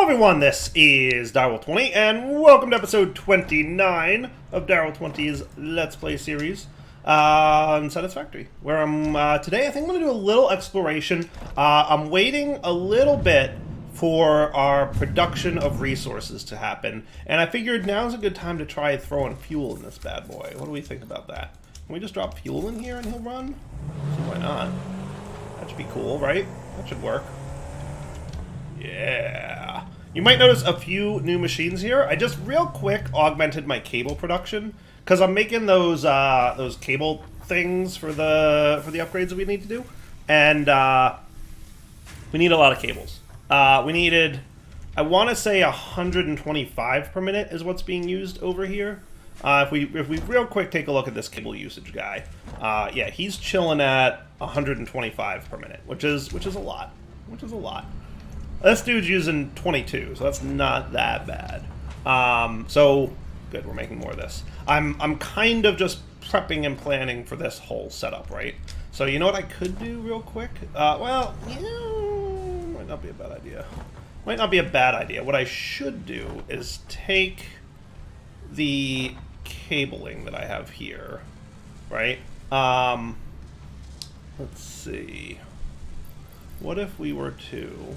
everyone, this is Daryl20, and welcome to episode 29 of Daryl20's Let's Play series on Satisfactory, where today I think I'm going to do a little exploration. I'm waiting a little bit for our production of resources to happen, and I figured now's a good time to try throwing fuel in this bad boy. What do we think about that? Can we just drop fuel in here and he'll run? So why not? That should be cool, right? That should work. Yeah. You might notice a few new machines here. I just real quick augmented my cable production because I'm making those cable things for the upgrades that we need to do, and we need a lot of cables. We needed, I want to say 125 per minute is what's being used over here. If we real quick take a look at this cable usage guy, yeah, he's chilling at 125 per minute, which is a lot. This dude's using 22, so that's not that bad. So good, we're making more of this. I'm kind of just prepping and planning for this whole setup, right? So you know what I could do real quick? Well, might not be a bad idea. Might not be a bad idea. What I should do is take the cabling that I have here, right? Let's see. What if we were to...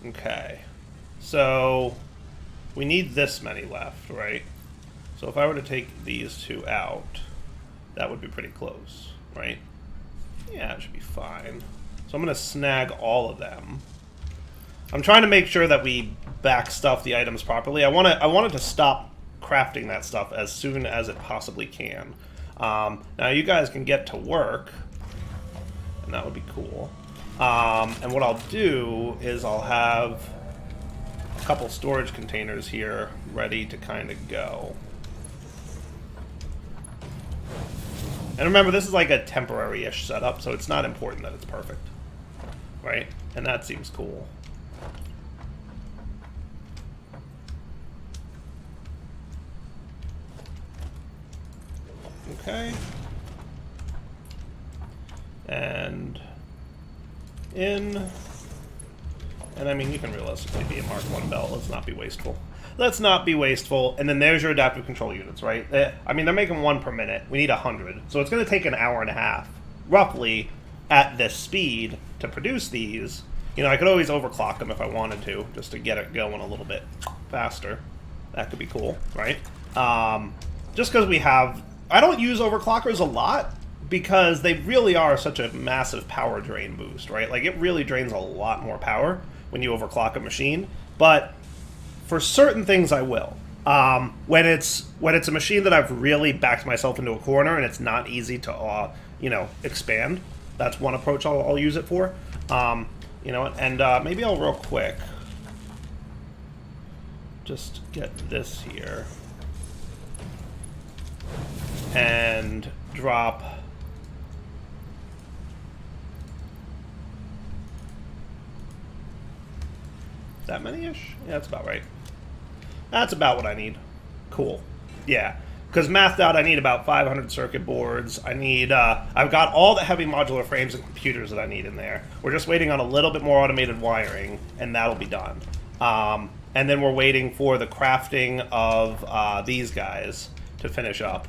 Okay, so we need this many left, right? So if I were to take these two out, that would be pretty close, right? Yeah, it should be fine. So I'm going to snag all of them. I'm trying to make sure that we backstuff the items properly. I wanted to stop crafting that stuff as soon as it possibly can. Now you guys can get to work, and that would be cool. And what I'll do is I'll have a couple storage containers here ready to kind of go. And remember, this is like a temporary-ish setup, so it's not important that it's perfect, right? And that seems cool. Okay. And in, and I mean, you can realistically be a Mark 1 belt. Let's not be wasteful. Let's not be wasteful. And then there's your adaptive control units, right? I mean, they're making 1 per minute. We need 100. So it's going to take an hour and a half, roughly, at this speed to produce these. You know, I could always overclock them if I wanted to, just to get it going a little bit faster. That could be cool, right? Just because we have... I don't use overclockers a lot, because they really are such a massive power drain boost, right? Like, it really drains a lot more power when you overclock a machine, but for certain things I will. When it's a machine that I've really backed myself into a corner and it's not easy to, expand, that's one approach I'll use it for. You know, and maybe I'll real quick just get this here and drop... that many-ish? Yeah, that's about right. That's about what I need. Cool. Yeah, because mathed out, I need about 500 circuit boards. I need, I've got all the heavy modular frames and computers that I need in there. We're just waiting on a little bit more automated wiring, and that'll be done. And then we're waiting for the crafting of these guys to finish up.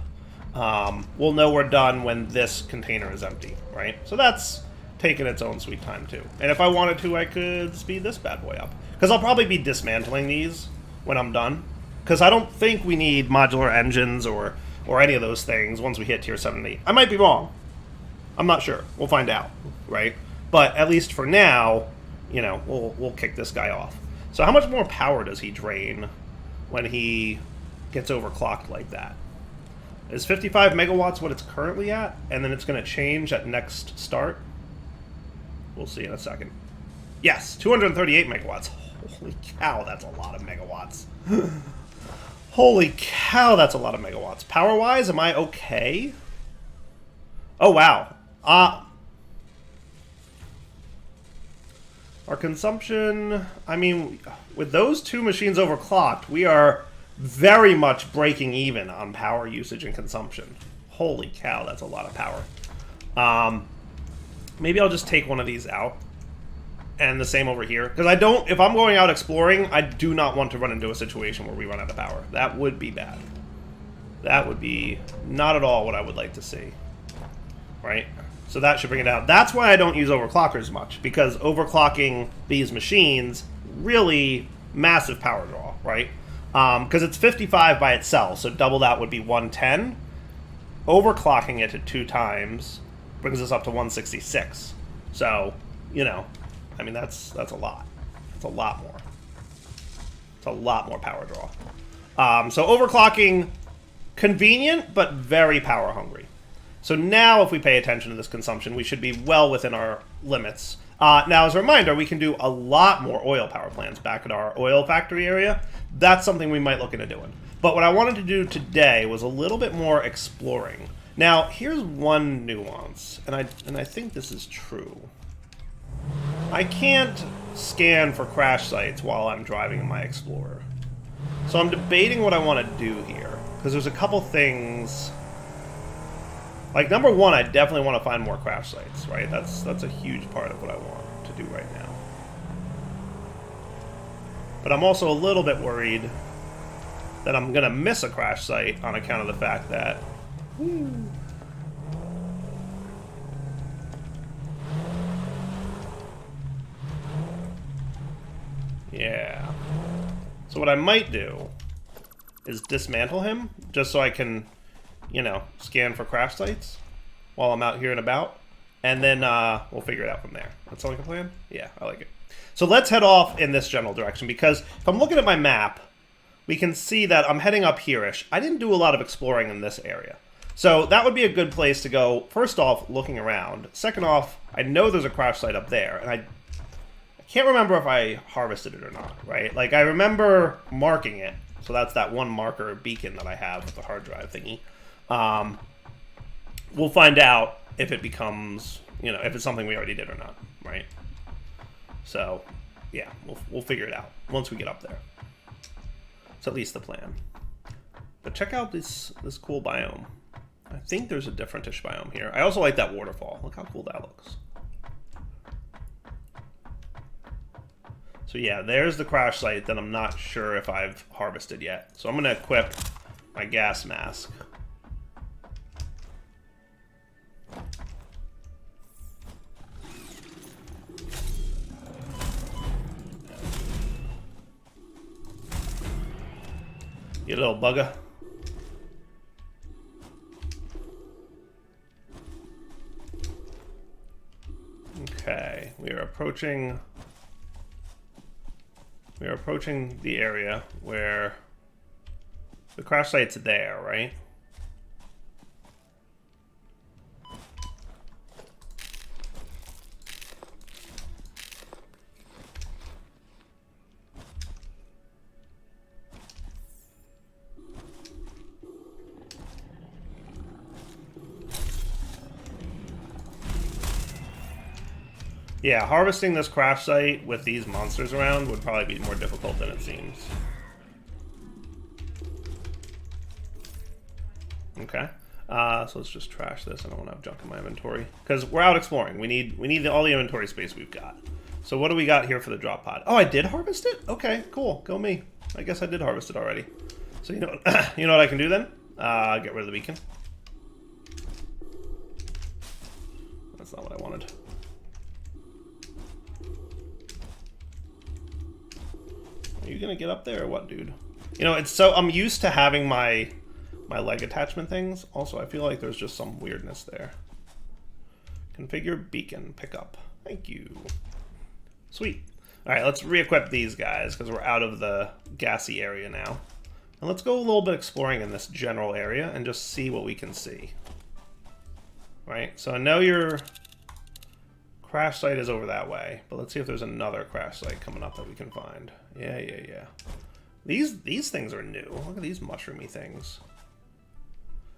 We'll know we're done when this container is empty, right? So that's taking its own sweet time, too. And if I wanted to, I could speed this bad boy up. Because I'll probably be dismantling these when I'm done. Because I don't think we need modular engines or any of those things once we hit tier 70. I might be wrong. I'm not sure. We'll find out, right? But at least for now, you know, we'll kick this guy off. So how much more power does he drain when he gets overclocked like that? Is 55 megawatts what it's currently at? And then it's going to change at next start? We'll see in a second. Yes, 238 megawatts. Holy cow, that's a lot of megawatts. Holy cow, that's a lot of megawatts. Power-wise, am I okay? Oh, wow. Our consumption... I mean, with those two machines overclocked, we are very much breaking even on power usage and consumption. Holy cow, that's a lot of power. Maybe I'll just take one of these out. And the same over here. Because if I'm going out exploring, I do not want to run into a situation where we run out of power. That would be bad. That would be not at all what I would like to see. Right? So that should bring it down. That's why I don't use overclockers much. Because overclocking these machines, really massive power draw, right? Because it's 55 by itself, so double that would be 110. Overclocking it to 2 times brings us up to 166. So, you know, I mean, that's a lot. It's a lot more. It's a lot more power draw. So overclocking, convenient, but very power hungry. So now if we pay attention to this consumption, we should be well within our limits. Now, as a reminder, we can do a lot more oil power plants back at our oil factory area. That's something we might look into doing. But what I wanted to do today was a little bit more exploring. Now, here's one nuance, and I think this is true. I can't scan for crash sites while I'm driving in my Explorer. So I'm debating what I want to do here, because there's a couple things. Like, number one, I definitely want to find more crash sites, right? That's a huge part of what I want to do right now. But I'm also a little bit worried that I'm going to miss a crash site on account of the fact that... Yeah. So what I might do is dismantle him, just so I can, you know, scan for crash sites while I'm out here and about. And then we'll figure it out from there. That sound like a plan? Yeah, I like it. So let's head off in this general direction, because if I'm looking at my map, we can see that I'm heading up here-ish. I didn't do a lot of exploring in this area. So that would be a good place to go, first off, looking around. Second off, I know there's a crash site up there, and I can't remember if I harvested it or not, right? Like, I remember marking it, so that's that one marker beacon that I have with the hard drive thingy. We'll find out if it becomes, you know, if it's something we already did or not, right? So, yeah, we'll figure it out once we get up there. It's at least the plan. But check out this cool biome. I think there's a different-ish biome here. I also like that waterfall. Look how cool that looks. So yeah, there's the crash site that I'm not sure if I've harvested yet. So I'm going to equip my gas mask. You little bugger. Okay, we are approaching the area where the crash site's there, right? Yeah, harvesting this crash site with these monsters around would probably be more difficult than it seems. Okay. So let's just trash this. I don't want to have junk in my inventory. Because we're out exploring. We need all the inventory space we've got. So what do we got here for the drop pod? Oh, I did harvest it? Okay, cool. Go me. I guess I did harvest it already. So you know what I can do then? Get rid of the beacon. That's not what I wanted. Are you gonna get up there or what, dude? You know, it's so I'm used to having my leg attachment things. Also, I feel like there's just some weirdness there. Configure beacon pickup. Thank you. Sweet. All right, let's re-equip these guys because we're out of the gassy area now. And let's go a little bit exploring in this general area and just see what we can see. Right, so I know your crash site is over that way, but let's see if there's another crash site coming up that we can find. Yeah. These things are new. Look at these mushroomy things.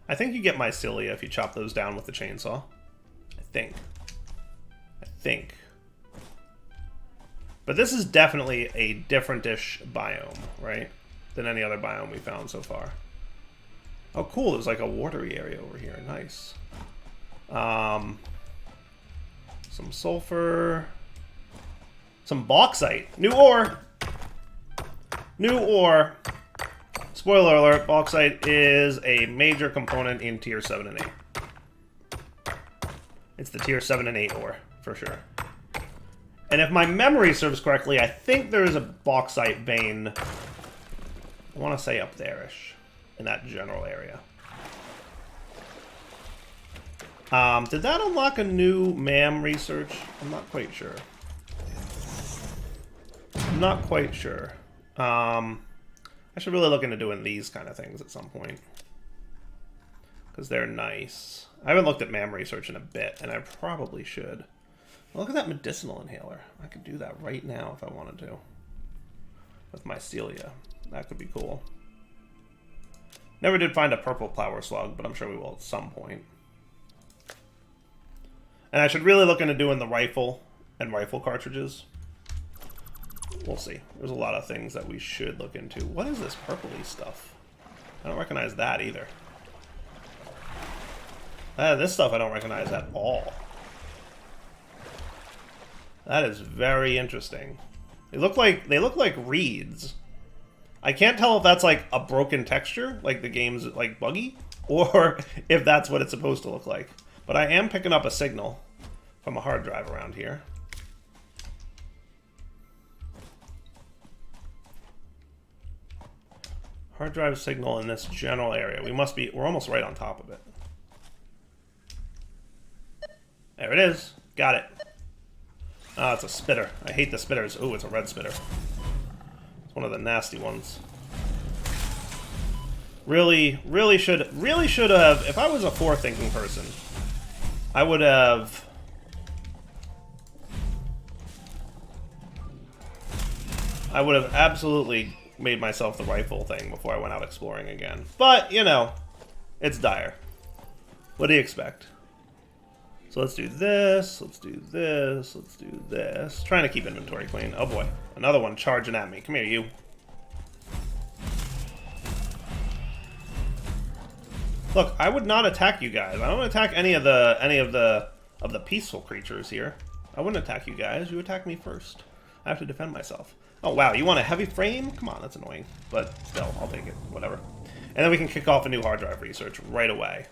I think you get mycelia if you chop those down with the chainsaw. I think. But this is definitely a different-ish biome, right? Than any other biome we found so far. Oh, cool. There's like a watery area over here. Nice. Some sulfur. Some bauxite. New ore! New ore. Spoiler alert, bauxite is a major component in tier 7 and 8. It's the tier 7 and 8 ore, for sure. And if my memory serves correctly, I think there is a bauxite vein, I want to say up there-ish, in that general area. Did that unlock a new MAM research? I'm not quite sure. I'm not quite sure. I should really look into doing these kind of things at some point. Because they're nice. I haven't looked at MAM research in a bit, and I probably should. Look at that medicinal inhaler. I could do that right now if I wanted to. With my Celia. That could be cool. Never did find a purple flower slug, but I'm sure we will at some point. And I should really look into doing the rifle and rifle cartridges. We'll see. There's a lot of things that we should look into. What is this purpley stuff? I don't recognize that either. This stuff I don't recognize at all. That is very interesting. They look like reeds. I can't tell if that's like a broken texture, like the game's like buggy, or if that's what it's supposed to look like. But I am picking up a signal from a hard drive around here. Hard drive signal in this general area. We're almost right on top of it. There it is. Got it. Ah, it's a spitter. I hate the spitters. Ooh, it's a red spitter. It's one of the nasty ones. Really should have, if I was a forethinking person, I would have absolutely made myself the rifle thing before I went out exploring again. But, you know, it's dire. What do you expect? So let's do this, let's do this, let's do this. Trying to keep inventory clean. Oh boy, another one charging at me. Come here, you. Look, I would not attack you guys. I don't attack any of the peaceful creatures here. I wouldn't attack you guys. You attack me first. I have to defend myself. Oh wow, you want a heavy frame? Come on, that's annoying. But still, I'll take it. Whatever. And then we can kick off a new hard drive research right away.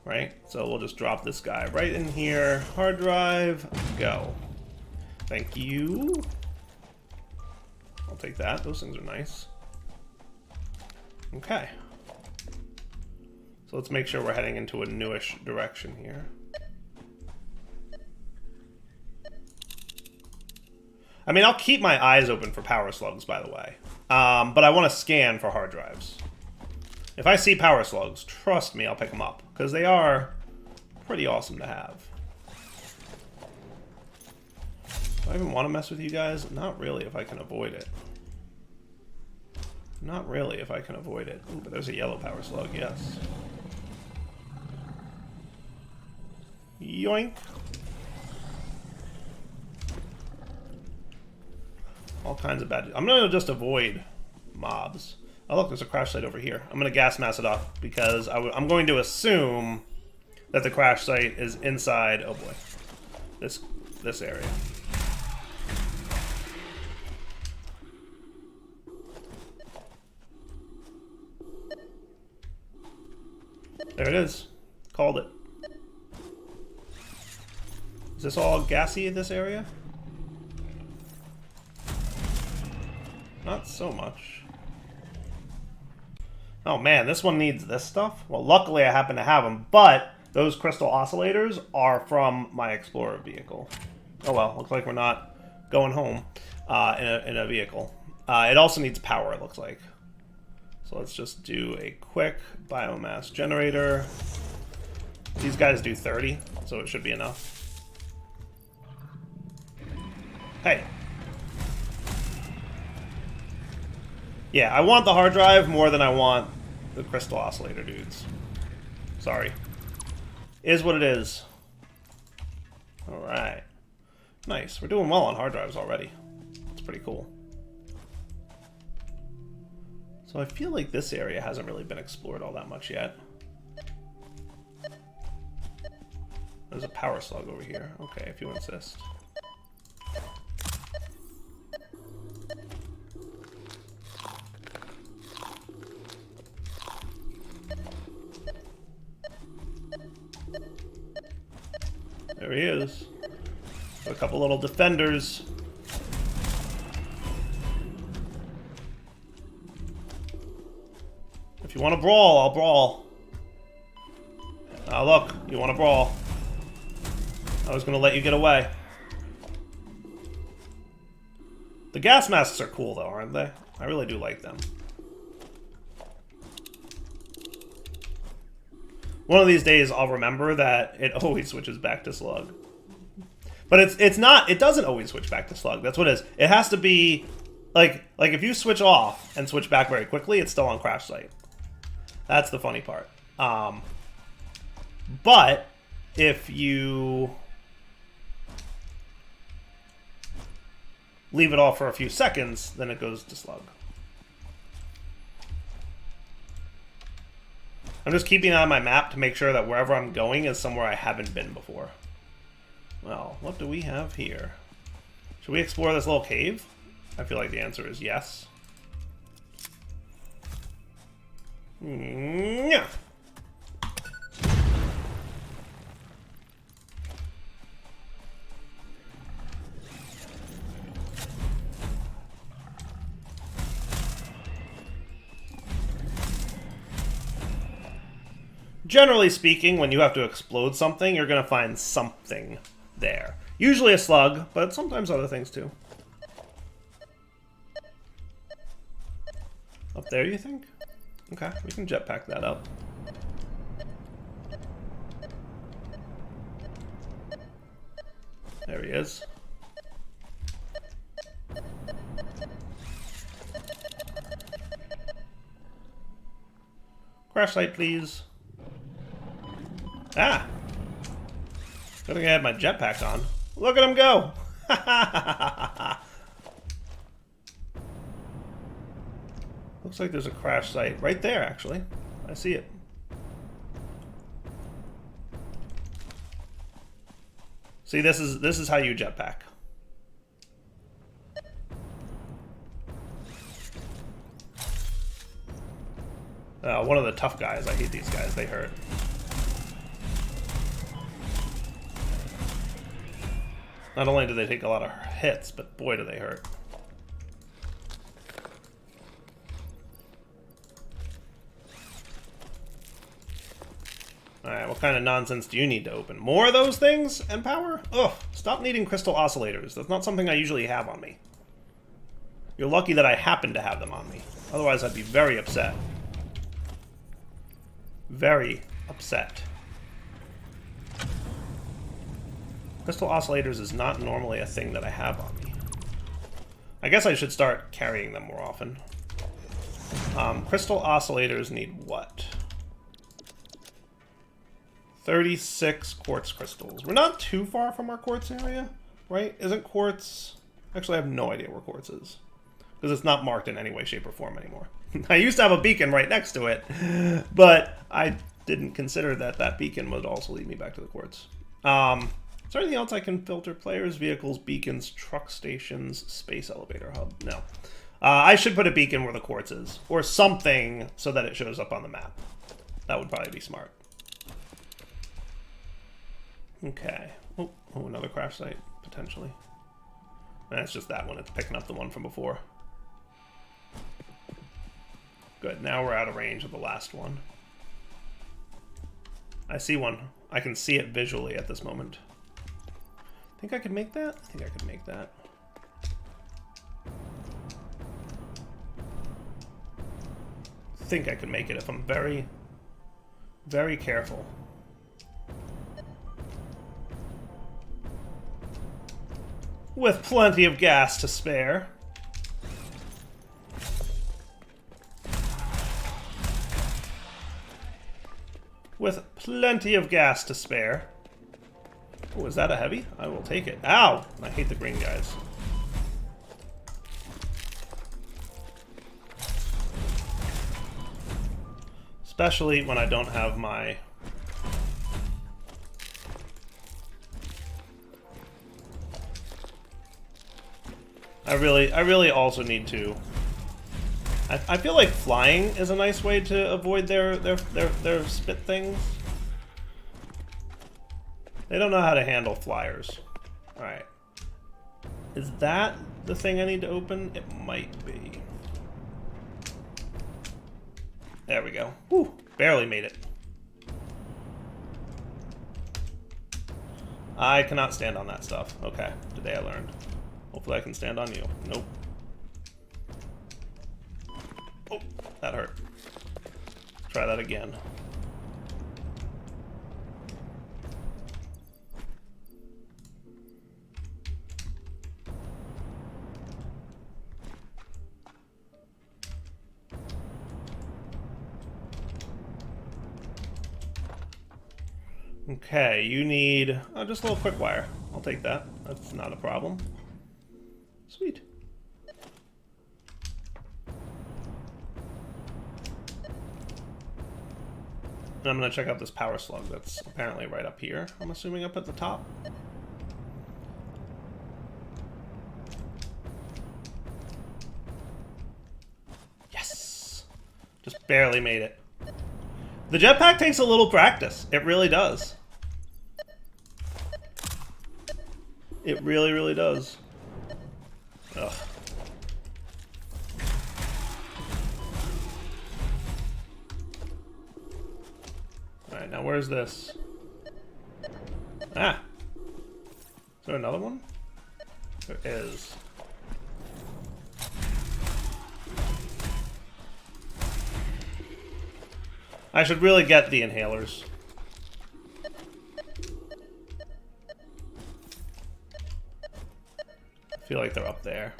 Right? So we'll just drop this guy right in here. Hard drive, go. Thank you. I'll take that. Those things are nice. Okay. So let's make sure we're heading into a newish direction here. I mean, I'll keep my eyes open for power slugs, by the way. But I want to scan for hard drives. If I see power slugs, trust me, I'll pick them up. Because they are pretty awesome to have. Do I even want to mess with you guys? Not really, if I can avoid it. Not really, if I can avoid it. Ooh, but there's a yellow power slug, yes. Yoink. All kinds of bad... I'm going to just avoid mobs. Oh, look, there's a crash site over here. I'm going to gas mask it up because I'm going to assume that the crash site is inside... Oh, boy. This area. There it is. Called it. Is this all gassy in this area? Not so much. Oh man, this one needs this stuff? Well, luckily I happen to have them, but those crystal oscillators are from my Explorer vehicle. Oh well, looks like we're not going home in a vehicle. It also needs power, it looks like. So let's just do a quick biomass generator. These guys do 30, so it should be enough. Hey. Yeah, I want the hard drive more than I want the crystal oscillator dudes. Sorry. Is what it is. Alright. Nice. We're doing well on hard drives already. It's pretty cool. So I feel like this area hasn't really been explored all that much yet. There's a power slug over here. Okay, if you insist. There he is. A couple little defenders. If you want to brawl, I'll brawl. Ah, look, you want to brawl. I was going to let you get away. The gas masks are cool, though, aren't they? I really do like them. One of these days, I'll remember that it always switches back to Slug. But it's not. It doesn't always switch back to Slug. That's what it is. It has to be like if you switch off and switch back very quickly, it's still on crash site. That's the funny part. But if you leave it off for a few seconds, then it goes to Slug. I'm just keeping it on my map to make sure that wherever I'm going is somewhere I haven't been before. Well, what do we have here? Should we explore this little cave? I feel like the answer is yes. Yeah. Generally speaking, when you have to explode something, you're going to find something there. Usually a slug, but sometimes other things too. Up there, you think? Okay, we can jetpack that up. There he is. Crash site, please. Ah! Good thing I had my jetpack on. Look at him go! Looks like there's a crash site right there, actually. I see it. See, this is how you jetpack. One of the tough guys. I hate these guys. They hurt. Not only do they take a lot of hits, but boy, do they hurt. Alright, what kind of nonsense do you need to open? More of those things? And power? Ugh, stop needing crystal oscillators. That's not something I usually have on me. You're lucky that I happen to have them on me. Otherwise, I'd be very upset. Very upset. Crystal oscillators is not normally a thing that I have on me. I guess I should start carrying them more often. Crystal oscillators need what? 36 quartz crystals. We're not too far from our quartz area, right? Isn't quartz... Actually, I have no idea where quartz is. Because it's not marked in any way, shape, or form anymore. I used to have a beacon right next to it, but I didn't consider that that beacon would also lead me back to the quartz. Is there anything else I can filter? Players, vehicles, beacons, truck stations, space elevator hub. No. I should put a beacon where the quartz is. Or something so that it shows up on the map. That would probably be smart. Okay. Oh, another crash site, potentially. That's just that one. It's picking up the one from before. Good. Now we're out of range of the last one. I see one. I can see it visually at this moment. Think I could make that? I think I could make that. Think I could make it if I'm very, very careful. With plenty of gas to spare. With plenty of gas to spare. Oh, is that a heavy? I will take it. Ow! I hate the green guys. Especially when I don't have my I really also need to. I feel like flying is a nice way to avoid their spit things. They don't know how to handle flyers. All right. Is that the thing I need to open? It might be. There we go. Whew, barely made it. I cannot stand on that stuff. Okay, today I learned. Hopefully I can stand on you. Nope. Oh, that hurt. Try that again. Okay, you need just a little quick wire. I'll take that. That's not a problem. Sweet. And I'm going to check out this power slug that's apparently right up here. I'm assuming up at the top. Yes! Just barely made it. The jetpack takes a little practice. It really does. It really, really does. Ugh. Alright, now where's this? Ah! Is there another one? There is. I should really get the inhalers. I feel like they're up there.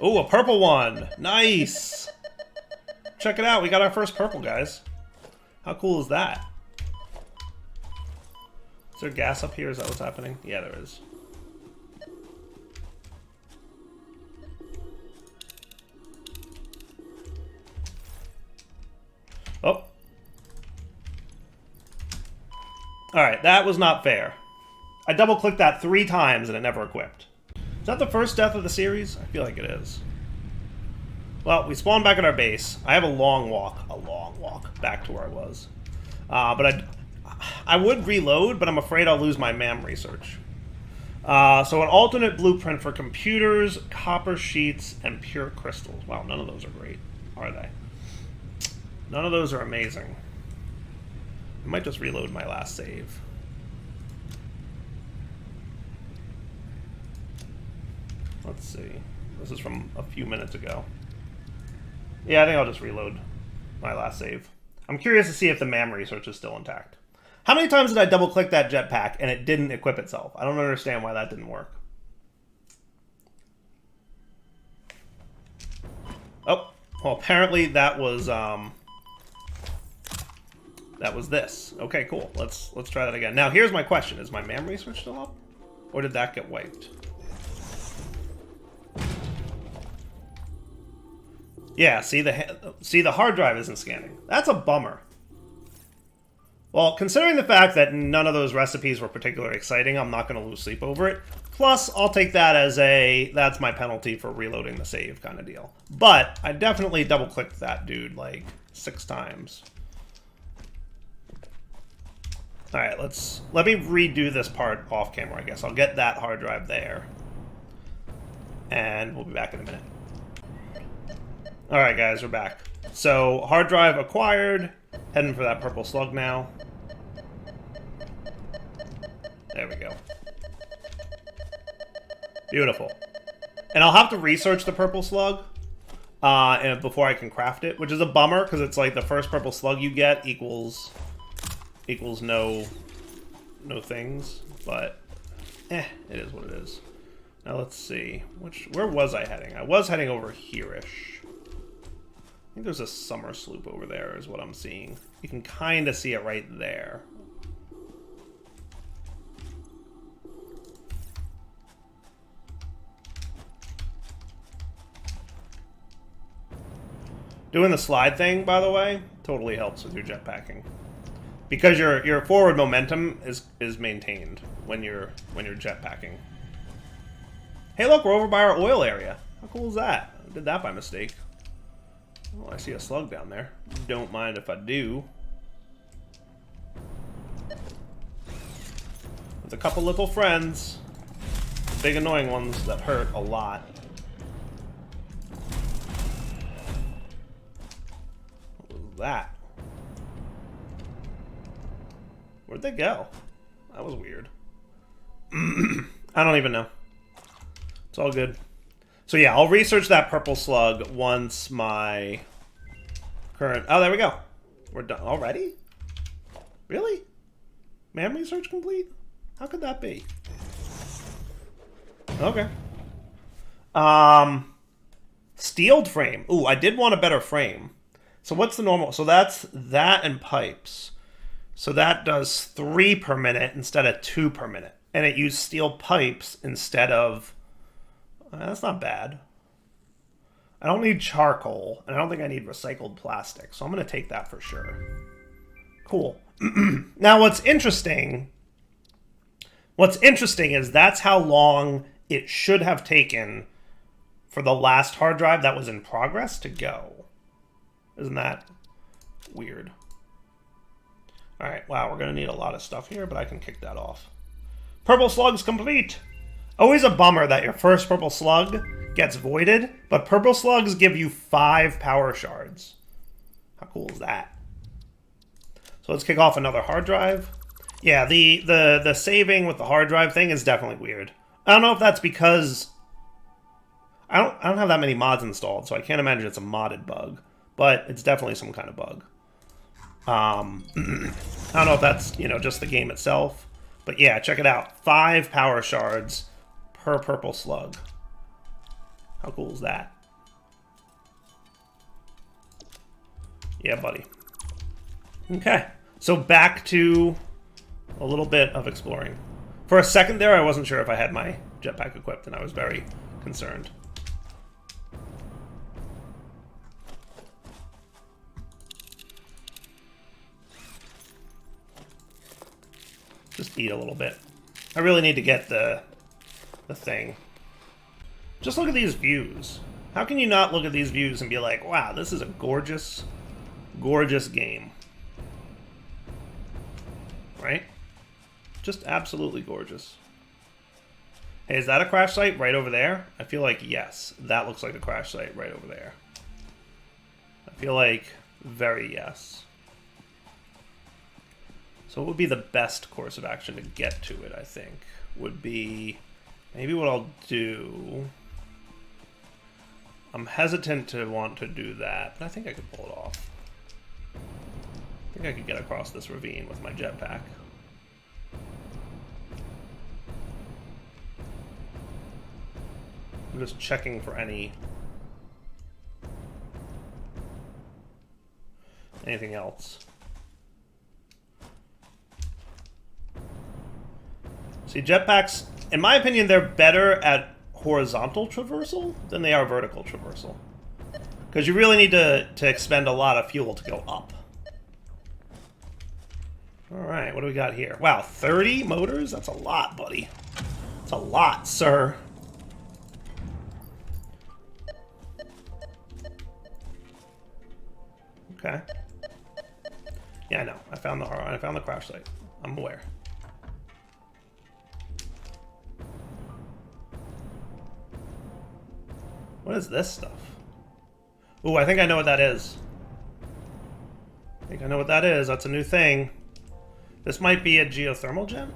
Ooh, a purple one! Nice! Check it out, we got our first purple, guys. How cool is that? Is there gas up here? Is that what's happening? Yeah, there is. Oh. Alright, that was not fair. I double-clicked that 3 times and it never equipped. Is that the first death of the series? I feel like it is. Well, we spawned back at our base. I have a long walk back to where I was. But I would reload, but I'm afraid I'll lose my MAM research. So an alternate blueprint for computers, copper sheets, and pure crystals. Wow, none of those are great, are they? None of those are amazing. I might just reload my last save. Let's see. This is from a few minutes ago. Yeah, I think I'll just reload my last save. I'm curious to see if the MAM research is still intact. How many times did I double-click that jetpack and it didn't equip itself? I don't understand why that didn't work. Oh, well, apparently that was this. Okay, cool. Let's try that again. Now, here's my question: is my MAM research still up, or did that get wiped? Yeah, see the hard drive isn't scanning. That's a bummer. Well, considering the fact that none of those recipes were particularly exciting, I'm not going to lose sleep over it. Plus, I'll take that as that's my penalty for reloading the save kind of deal. But I definitely double-clicked that dude like 6 times. All right, let me redo this part off camera, I guess. I'll get that hard drive there. And we'll be back in a minute. All right, guys, we're back. So, hard drive acquired. Heading for that purple slug now. There we go. Beautiful. And I'll have to research the purple slug before I can craft it, which is a bummer, because it's like the first purple slug you get equals no things, but it is what it is. Now let's see. Where was I heading? I was heading over here-ish. I think there's a summer sloop over there is what I'm seeing. You can kind of see it right there. Doing the slide thing, by the way, totally helps with your jetpacking. Because your forward momentum is maintained when you're jetpacking. Hey, look, we're over by our oil area. How cool is that? I did that by mistake. Oh, I see a slug down there. Don't mind if I do. With a couple little friends. Big annoying ones that hurt a lot. What was that? Where'd they go? That was weird. I don't even know. It's all good. So yeah, I'll research that purple slug once my current... Oh, there we go. We're done already? Really? Man research complete? How could that be? Okay. Steeled frame. Ooh, I did want a better frame. So what's the normal? So that's that and pipes. So that does 3 per minute instead of 2 per minute. And it used steel pipes instead of... that's not bad. I don't need charcoal, and I don't think I need recycled plastic, so I'm going to take that for sure. Cool. Now, what's interesting is that's how long it should have taken for the last hard drive that was in progress to go. Isn't that weird? All right, wow, we're going to need a lot of stuff here, but I can kick that off. Purple slugs complete. Always a bummer that your first purple slug gets voided, but purple slugs give you 5 power shards. How cool is that? So let's kick off another hard drive. Yeah, the saving with the hard drive thing is definitely weird. I don't know if that's because I don't have that many mods installed, so I can't imagine it's a modded bug, but it's definitely some kind of bug. I don't know if that's, you know, just the game itself, but yeah, check it out. 5 power shards per purple slug. How cool is that? Yeah, buddy. Okay, so back to a little bit of exploring. For a second there, I wasn't sure if I had my jetpack equipped, and I was very concerned. Just eat a little bit. I really need to get the thing. Just look at these views. How can you not look at these views and be like, wow, this is a gorgeous, gorgeous game. Right? Just absolutely gorgeous. Hey, is that a crash site right over there? I feel like yes. That looks like a crash site right over there. I feel like very yes. So what would be the best course of action to get to it, I think, would be... Maybe what I'll do... I'm hesitant to want to do that, but I think I could pull it off. I think I could get across this ravine with my jetpack. I'm just checking for anything else. See, jetpacks, in my opinion, they're better at horizontal traversal than they are vertical traversal. Because you really need to expend a lot of fuel to go up. Alright, what do we got here? Wow, 30 motors? That's a lot, buddy. That's a lot, sir. Okay. Yeah, I know. I found the crash site. I'm aware. What is this stuff? Ooh, I think I know what that is. I think I know what that is. That's a new thing. This might be a geothermal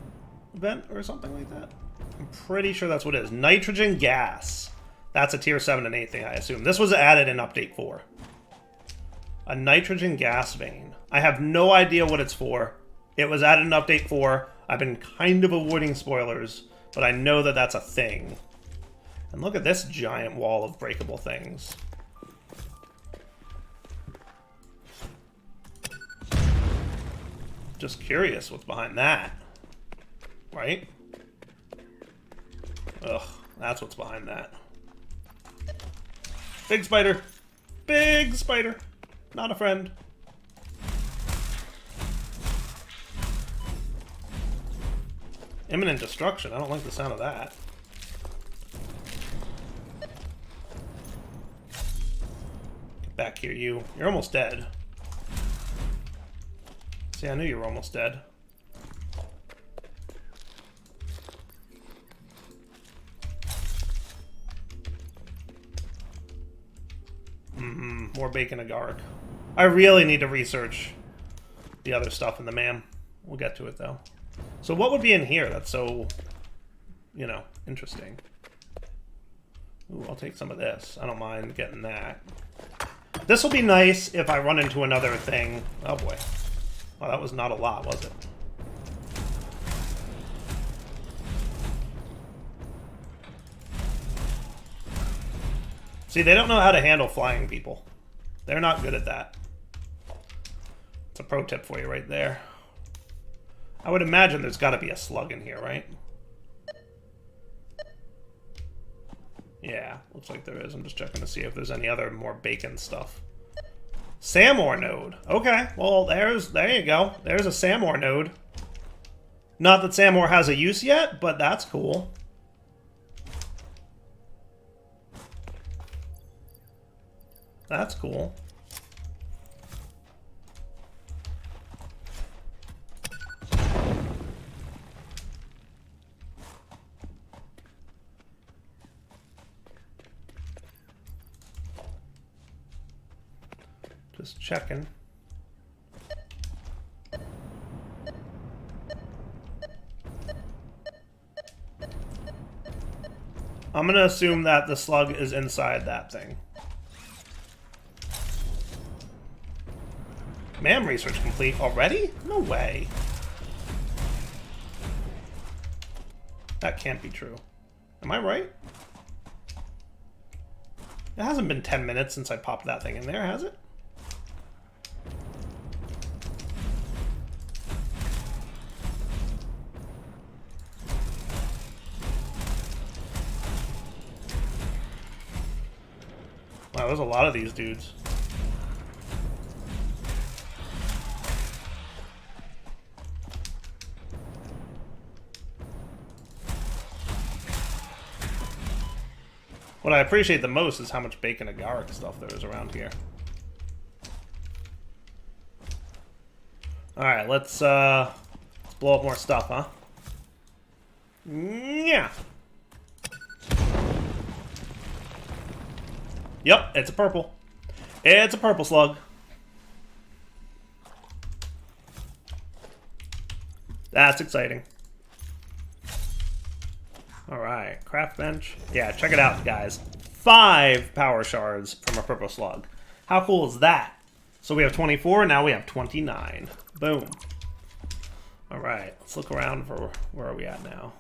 vent or something like that. I'm pretty sure that's what it is. Nitrogen gas. That's a tier 7 and 8 thing, I assume. This was added in update 4. A nitrogen gas vein. I have no idea what it's for. It was added in update 4. I've been kind of avoiding spoilers, but I know that that's a thing. And look at this giant wall of breakable things. Just curious what's behind that. Right? Ugh, that's what's behind that. Big spider. Big spider. Not a friend. Imminent destruction. I don't like the sound of that. Get back here, you. You're almost dead. See, I knew you were almost dead. More bacon agaric. I really need to research the other stuff in the MAM. We'll get to it, though. So what would be in here that's so, you know, interesting? Ooh, I'll take some of this. I don't mind getting that. This will be nice if I run into another thing. Oh, boy. Well, that was not a lot, was it? See, they don't know how to handle flying people. They're not good at that. It's a pro tip for you right there. I would imagine there's got to be a slug in here, right? Yeah, looks like there is. I'm just checking to see if there's any other more bacon stuff. Samor node. Okay, well, there you go. There's a Samor node. Not that Samor has a use yet, but that's cool. That's cool. Just checking. I'm gonna assume that the slug is inside that thing. MAM research complete already? No way. That can't be true. Am I right? It hasn't been 10 minutes since I popped that thing in there, has it? Wow, there's a lot of these dudes. What I appreciate the most is how much bacon agaric stuff there is around here. Alright, let's blow up more stuff, huh? Yeah. Yep, it's a purple. It's a purple slug. That's exciting. Alright, craft bench. Yeah, check it out, guys. 5 power shards from a purple slug. How cool is that? So we have 24, now we have 29. Boom. Alright, let's look around for where are we at now.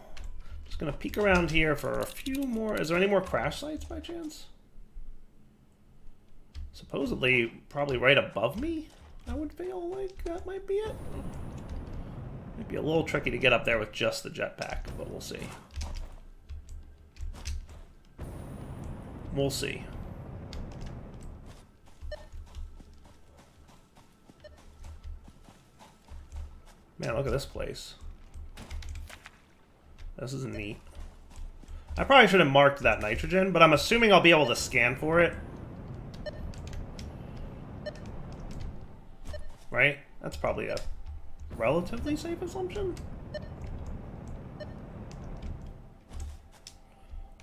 Just gonna peek around here for a few more. Is there any more crash sites by chance? Supposedly, probably right above me, I would feel like that might be it. Might be a little tricky to get up there with just the jetpack, but we'll see. We'll see. Man, look at this place. This is neat. I probably should have marked that nitrogen, but I'm assuming I'll be able to scan for it. Right? That's probably a relatively safe assumption.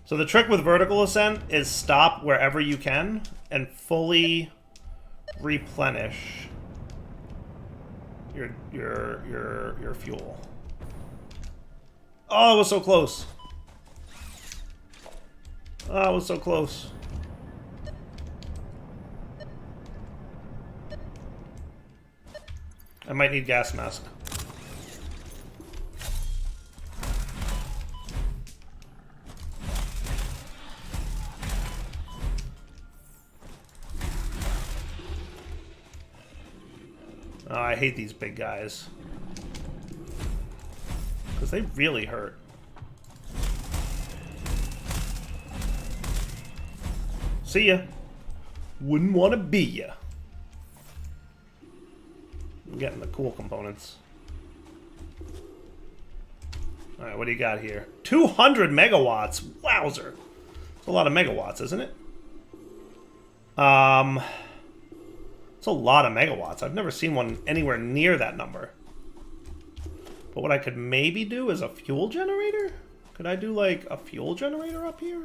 So the trick with vertical ascent is stop wherever you can and fully replenish your fuel. Oh, it was so close. Oh, it was so close. I might need gas mask. Oh, I hate these big guys. Because they really hurt. See ya. Wouldn't want to be ya. I'm getting the cool components. Alright, what do you got here? 200 megawatts! Wowzer! It's a lot of megawatts, isn't it? It's a lot of megawatts. I've never seen one anywhere near that number. But what I could maybe do is a fuel generator? Could I do, like, a fuel generator up here?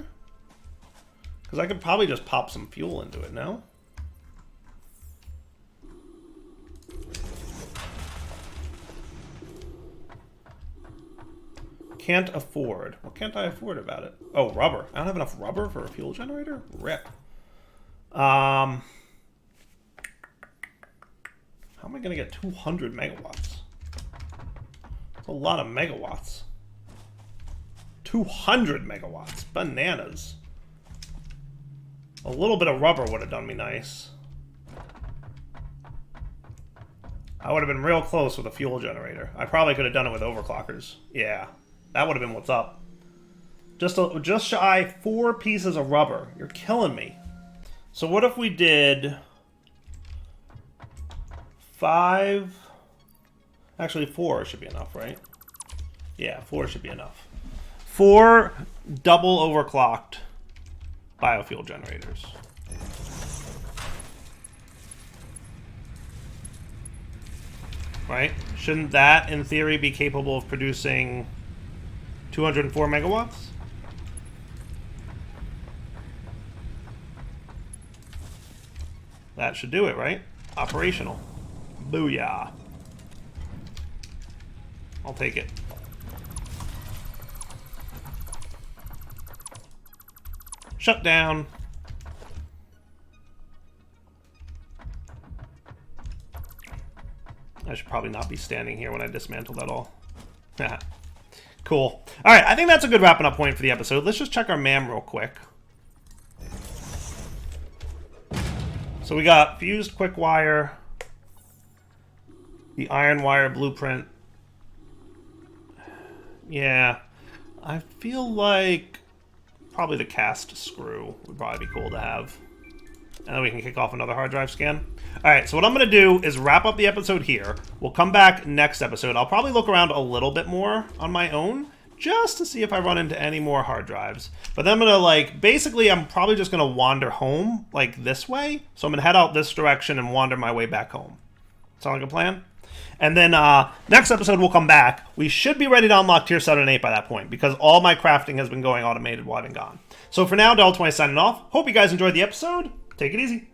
Because I could probably just pop some fuel into it, no? Can't afford. What can't I afford about it? Oh, rubber. I don't have enough rubber for a fuel generator? Rip. How am I going to get 200 megawatts? That's a lot of megawatts. 200 megawatts. Bananas. A little bit of rubber would have done me nice. I would have been real close with a fuel generator. I probably could have done it with overclockers. Yeah, that would have been what's up. Just shy 4 pieces of rubber. You're killing me. So what if we did 5... Actually, 4 should be enough, right? Yeah, 4 should be enough. 4 double overclocked biofuel generators. Right? Shouldn't that, in theory, be capable of producing 204 megawatts? That should do it, right? Operational. Booyah. I'll take it. Shut down. I should probably not be standing here when I dismantle that all. Cool. All right, I think that's a good wrapping up point for the episode. Let's just check our MAM real quick. So we got fused quick wire, the iron wire blueprint. Yeah, I feel like probably the cast screw would probably be cool to have. And then we can kick off another hard drive scan. All right, so what I'm going to do is wrap up the episode here. We'll come back next episode. I'll probably look around a little bit more on my own just to see if I run into any more hard drives. But then I'm going to, like, basically I'm probably just going to wander home, like, this way. So I'm going to head out this direction and wander my way back home. Sound like a plan? And then next episode we'll come back. We should be ready to unlock Tier 7 and 8 by that point because all my crafting has been going automated while I've been gone. So for now, Del20 signing off. Hope you guys enjoyed the episode. Take it easy.